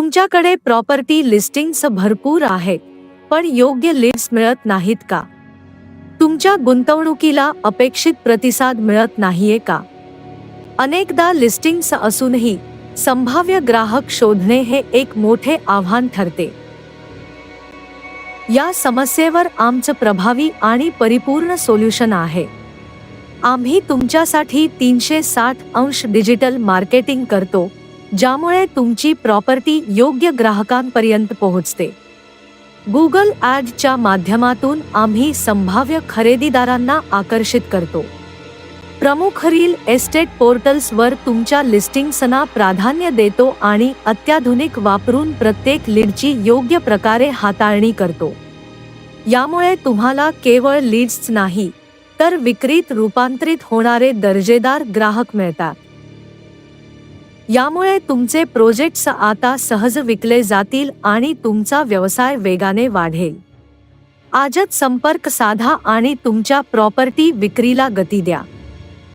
तुमच्याकडे property listings भरपूर आहेत, पण योग्य लीड्स मिळत नाहीत का? तुमच्या गुंतवणुकीला अपेक्षित प्रतिसाद मिळत नाहीये का? अनेकदा लिस्टिंग्स असूनही संभाव्य ग्राहक शोधणे हे एक मोठे आव्हान ठरते. या समस्येवर आमचं प्रभावी आणि परिपूर्ण सोल्युशन आहे. आम्ही तुमच्यासाठी 360° डिजिटल मार्केटिंग करतो, ज्यामुळे तुमची प्रॉपर्टी योग्य ग्राहकांपर्यंत पोहोचते. गुगल ॲडच्या माध्यमातून आम्ही संभाव्य खरेदीदारांना आकर्षित करतो. प्रमुख रिअल एस्टेट पोर्टल्सवर तुमच्या लिस्टिंग्सना प्राधान्य देतो आणि अत्याधुनिक वापरून प्रत्येक लीडची योग्य प्रकारे हाताळणी करतो. यामुळे तुम्हाला केवळ लीड्स नाही, तर विक्रीत रूपांतरित होणारे दर्जेदार ग्राहक मिळतात. यामुळे तुमचे प्रोजेक्ट्स आता सहज विकले जातील आणि तुमचा व्यवसाय वेगाने वाढेल. आजच संपर्क साधा आणि तुमच्या प्रॉपर्टी विक्रीला गती द्या.